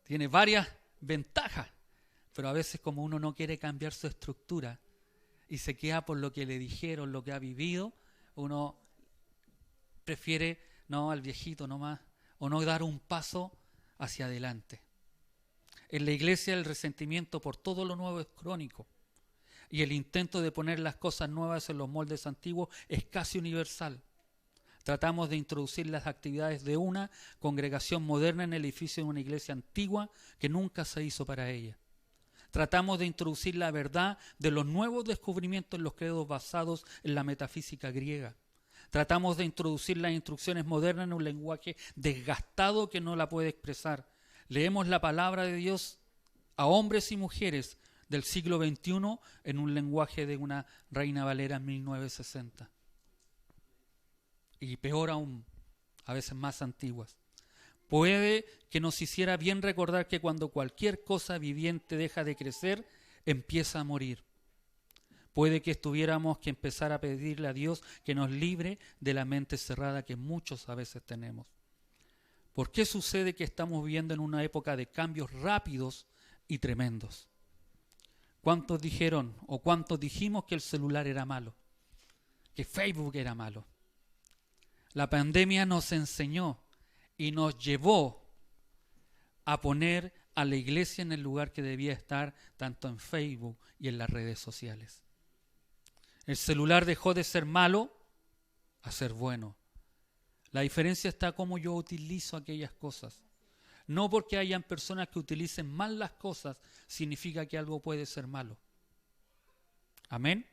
Tiene varias ventajas, pero a veces como uno no quiere cambiar su estructura y se queda por lo que le dijeron, lo que ha vivido, uno prefiere no al viejito nomás o no dar un paso hacia adelante. En la iglesia el resentimiento por todo lo nuevo es crónico y el intento de poner las cosas nuevas en los moldes antiguos es casi universal. Tratamos de introducir las actividades de una congregación moderna en el edificio de una iglesia antigua que nunca se hizo para ella. Tratamos de introducir la verdad de los nuevos descubrimientos en los credos basados en la metafísica griega. Tratamos de introducir las instrucciones modernas en un lenguaje desgastado que no la puede expresar. Leemos la palabra de Dios a hombres y mujeres del siglo XXI en un lenguaje de una Reina Valera en 1960. Y peor aún, a veces más antiguas. Puede que nos hiciera bien recordar que cuando cualquier cosa viviente deja de crecer, empieza a morir. Puede que tuviéramos que empezar a pedirle a Dios que nos libre de la mente cerrada que muchos a veces tenemos. ¿Por qué sucede que estamos viviendo en una época de cambios rápidos y tremendos? ¿Cuántos dijeron o cuántos dijimos que el celular era malo? Que Facebook era malo. La pandemia nos enseñó y nos llevó a poner a la iglesia en el lugar que debía estar, tanto en Facebook y en las redes sociales. El celular dejó de ser malo a ser bueno. La diferencia está cómo yo utilizo aquellas cosas. No porque hayan personas que utilicen mal las cosas, significa que algo puede ser malo. Amén.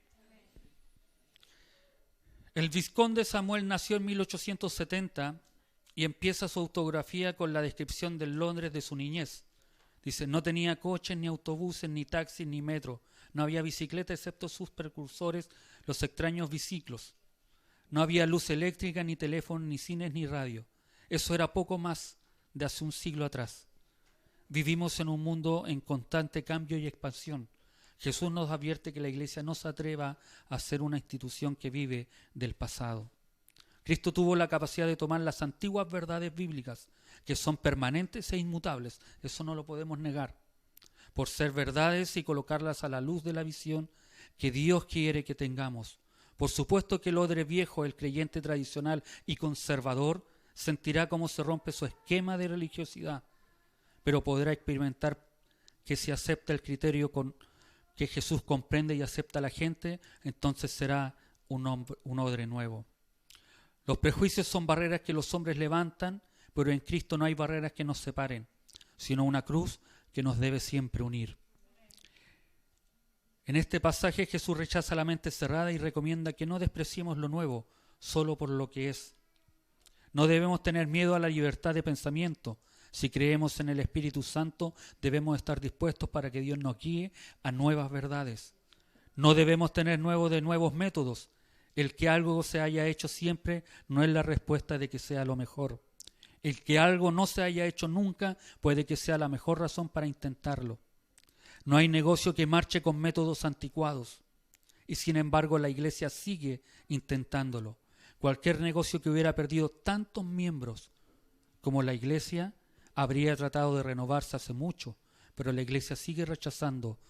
El vizconde Samuel nació en 1870 y empieza su autobiografía con la descripción del Londres de su niñez. Dice, no tenía coches, ni autobuses, ni taxis, ni metro. No había bicicleta excepto sus precursores, los extraños biciclos. No había luz eléctrica, ni teléfono, ni cines, ni radio. Eso era poco más de hace un siglo atrás. Vivimos en un mundo en constante cambio y expansión. Jesús nos advierte que la iglesia no se atreva a ser una institución que vive del pasado. Cristo tuvo la capacidad de tomar las antiguas verdades bíblicas, que son permanentes e inmutables, eso no lo podemos negar, por ser verdades y colocarlas a la luz de la visión que Dios quiere que tengamos. Por supuesto que el odre viejo, el creyente tradicional y conservador, sentirá cómo se rompe su esquema de religiosidad, pero podrá experimentar que si acepta el criterio que Jesús comprende y acepta a la gente, entonces será un odre nuevo. Los prejuicios son barreras que los hombres levantan, pero en Cristo no hay barreras que nos separen, sino una cruz que nos debe siempre unir. En este pasaje Jesús rechaza la mente cerrada y recomienda que no despreciemos lo nuevo solo por lo que es. No debemos tener miedo a la libertad de pensamiento. Si creemos en el Espíritu Santo, debemos estar dispuestos para que Dios nos guíe a nuevas verdades. No debemos tener nuevos métodos. El que algo se haya hecho siempre no es la respuesta de que sea lo mejor. El que algo no se haya hecho nunca puede que sea la mejor razón para intentarlo. No hay negocio que marche con métodos anticuados. Y sin embargo la iglesia sigue intentándolo. Cualquier negocio que hubiera perdido tantos miembros como la iglesia habría tratado de renovarse hace mucho, pero la iglesia sigue rechazando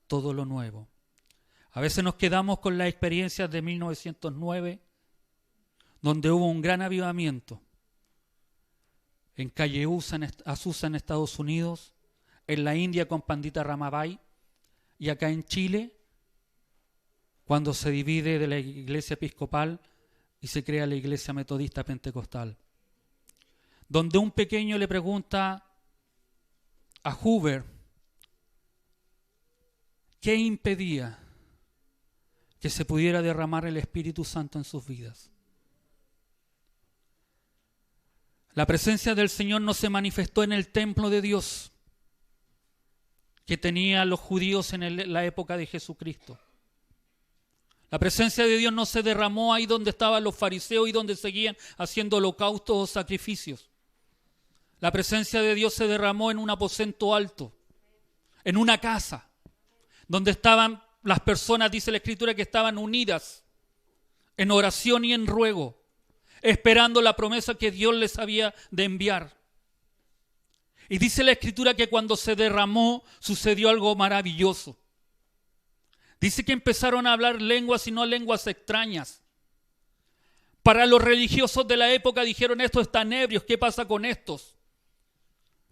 todo lo nuevo. A veces nos quedamos con las experiencias de 1909, donde hubo un gran avivamiento en Calle Azusa en Estados Unidos, en la India con Pandita Ramabai, y acá en Chile, cuando se divide de la iglesia episcopal y se crea la iglesia metodista pentecostal, donde un pequeño le pregunta a Hoover qué impedía que se pudiera derramar el Espíritu Santo en sus vidas. La presencia del Señor no se manifestó en el templo de Dios que tenían los judíos en la época de Jesucristo. La presencia de Dios no se derramó ahí donde estaban los fariseos y donde seguían haciendo holocaustos o sacrificios. La presencia de Dios se derramó en un aposento alto, en una casa, donde estaban las personas, dice la Escritura, que estaban unidas en oración y en ruego, esperando la promesa que Dios les había de enviar. Y dice la Escritura que cuando se derramó sucedió algo maravilloso. Dice que empezaron a hablar lenguas y no lenguas extrañas. Para los religiosos de la época dijeron, estos están ebrios, ¿qué pasa con estos?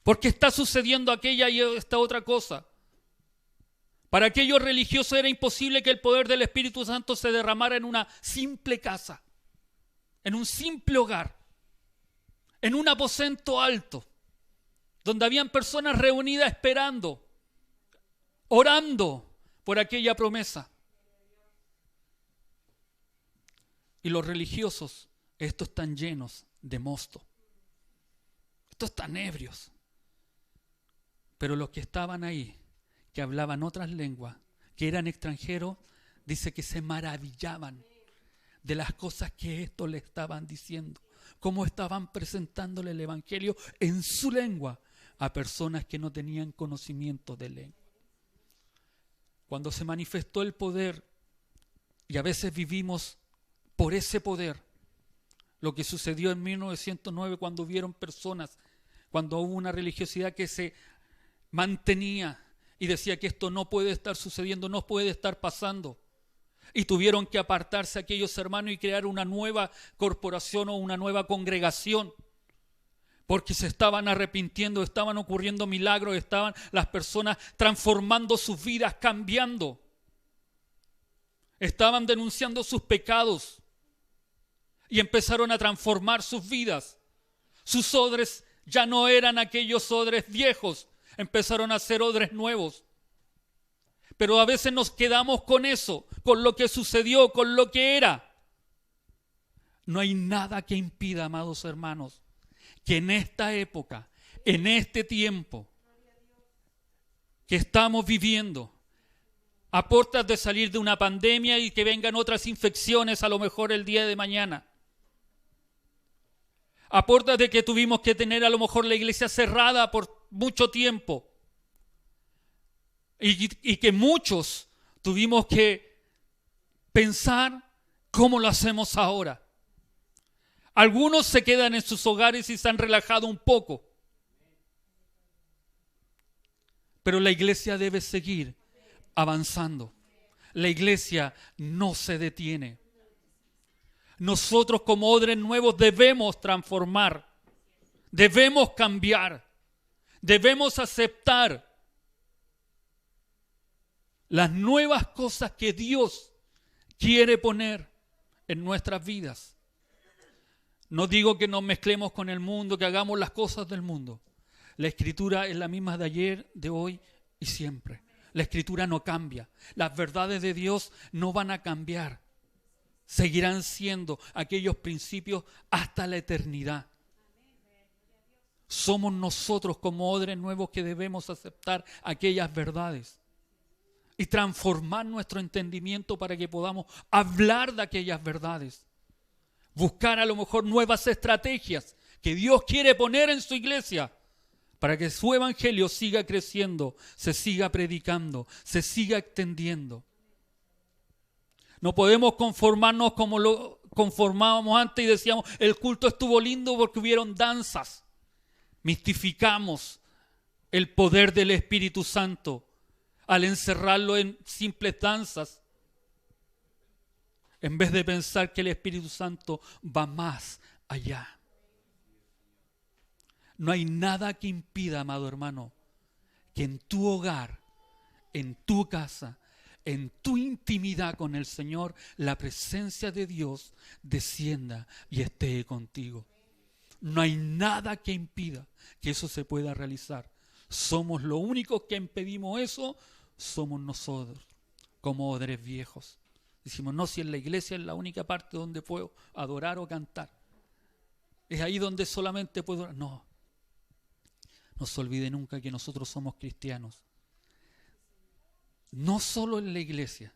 Porque está sucediendo aquella y esta otra cosa. Para aquellos religiosos era imposible que el poder del Espíritu Santo se derramara en una simple casa, en un simple hogar, en un aposento alto, donde habían personas reunidas esperando, orando por aquella promesa. Y los religiosos, estos están llenos de mosto, estos están ebrios. Pero los que estaban ahí, que hablaban otras lenguas, que eran extranjeros, dice que se maravillaban de las cosas que estos le estaban diciendo, cómo estaban presentándole el Evangelio en su lengua a personas que no tenían conocimiento de lengua. Cuando se manifestó el poder, y a veces vivimos por ese poder, lo que sucedió en 1909 cuando hubieron personas, cuando hubo una religiosidad que se mantenía y decía que esto no puede estar sucediendo, no puede estar pasando. Y tuvieron que apartarse aquellos hermanos y crear una nueva corporación o una nueva congregación. Porque se estaban arrepintiendo, estaban ocurriendo milagros, estaban las personas transformando sus vidas, cambiando. Estaban denunciando sus pecados y empezaron a transformar sus vidas. Sus odres ya no eran aquellos odres viejos, empezaron a ser odres nuevos. Pero a veces nos quedamos con eso, con lo que sucedió, con lo que era. No hay nada que impida, amados hermanos, que en esta época, en este tiempo que estamos viviendo, a puertas de salir de una pandemia y que vengan otras infecciones a lo mejor el día de mañana, a puertas de que tuvimos que tener a lo mejor la iglesia cerrada por mucho tiempo y que muchos tuvimos que pensar cómo lo hacemos ahora. Algunos se quedan en sus hogares y se han relajado un poco. Pero la iglesia debe seguir avanzando. La iglesia no se detiene. Nosotros como odres nuevos debemos transformar, debemos cambiar, debemos aceptar las nuevas cosas que Dios quiere poner en nuestras vidas. No digo que nos mezclemos con el mundo, que hagamos las cosas del mundo. La Escritura es la misma de ayer, de hoy y siempre. La Escritura no cambia. Las verdades de Dios no van a cambiar. Seguirán siendo aquellos principios hasta la eternidad. Somos nosotros como odres nuevos que debemos aceptar aquellas verdades. y transformar nuestro entendimiento para que podamos hablar de aquellas verdades. Buscar a lo mejor nuevas estrategias que Dios quiere poner en su iglesia para que su evangelio siga creciendo, se siga predicando, se siga extendiendo. No podemos conformarnos como lo conformábamos antes y decíamos, el culto estuvo lindo porque hubieron danzas. Mistificamos el poder del Espíritu Santo al encerrarlo en simples danzas, en vez de pensar que el Espíritu Santo va más allá. No hay nada que impida, amado hermano, que en tu hogar, en tu casa, en tu intimidad con el Señor, la presencia de Dios descienda y esté contigo. No hay nada que impida que eso se pueda realizar. Somos los únicos que impedimos eso, somos nosotros, como odres viejos. Decimos, no, si en la iglesia es la única parte donde puedo adorar o cantar. Es ahí donde solamente puedo orar. No. No se olvide nunca que nosotros somos cristianos. No solo en la iglesia,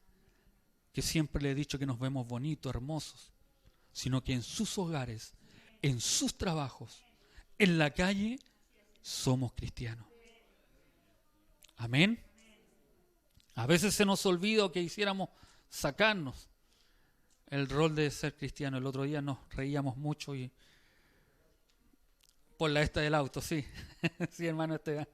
que siempre le he dicho que nos vemos bonitos, hermosos, sino que en sus hogares, en sus trabajos, en la calle, somos cristianos. Amén. A veces se nos olvida que hiciéramos sacarnos el rol de ser cristiano. El otro día nos reíamos mucho y por la esta del auto, sí. Sí, hermano Esteban.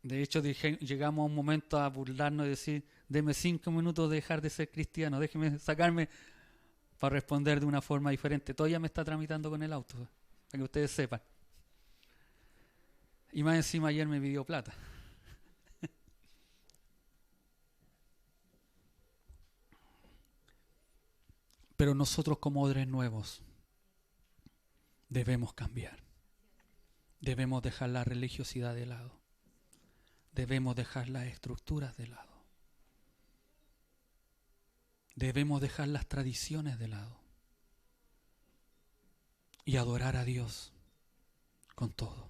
De hecho, llegamos a un momento a burlarnos y decir, deme 5 minutos de dejar de ser cristiano, déjeme sacarme para responder de una forma diferente. Todavía me está tramitando con el auto, para que ustedes sepan. Y más encima ayer me pidió plata. Pero nosotros como odres nuevos debemos cambiar. Debemos dejar la religiosidad de lado. Debemos dejar las estructuras de lado. Debemos dejar las tradiciones de lado. Y adorar a Dios con todo.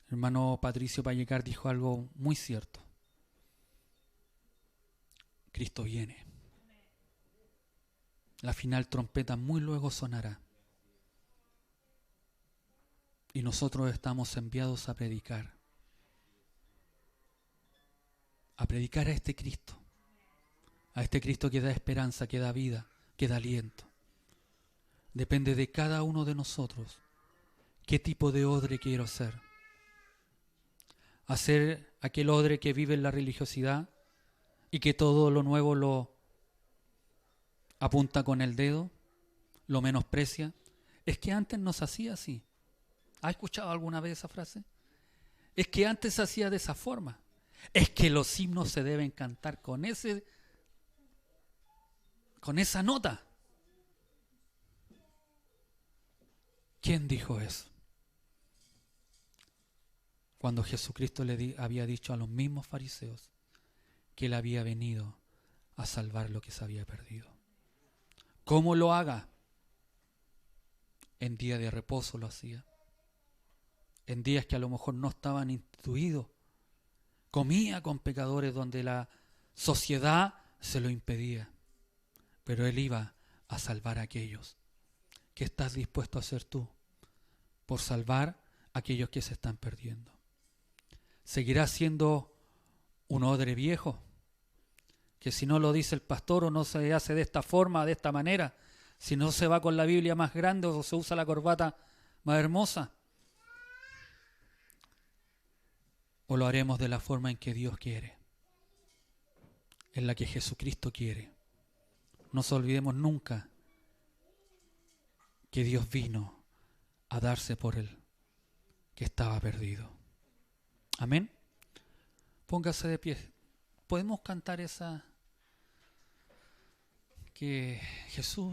El hermano Patricio Vallecar dijo algo muy cierto. Cristo viene. La final trompeta muy luego sonará. Y nosotros estamos enviados a predicar. A predicar a este Cristo. A este Cristo que da esperanza, que da vida, que da aliento. Depende de cada uno de nosotros qué tipo de odre quiero ser. Hacer aquel odre que vive en la religiosidad y que todo lo nuevo lo apunta con el dedo, lo menosprecia. Es que antes no se hacía así. ¿Has escuchado alguna vez esa frase? Es que antes se hacía de esa forma. Es que los himnos se deben cantar con esa nota. ¿Quién dijo eso? Cuando Jesucristo le había dicho a los mismos fariseos que Él había venido a salvar lo que se había perdido. ¿Cómo lo haga? En día de reposo lo hacía. En días que a lo mejor no estaban instituidos. Comía con pecadores donde la sociedad se lo impedía. Pero Él iba a salvar a aquellos. ¿Qué estás dispuesto a hacer tú por salvar a aquellos que se están perdiendo? ¿Seguirás siendo un odre viejo? Que si no lo dice el pastor o no se hace de esta forma, de esta manera, si no se va con la Biblia más grande o se usa la corbata más hermosa, o lo haremos de la forma en que Dios quiere, en la que Jesucristo quiere. No nos olvidemos nunca que Dios vino a darse por él, que estaba perdido. Amén. Póngase de pie. ¿Podemos cantar esa que Jesús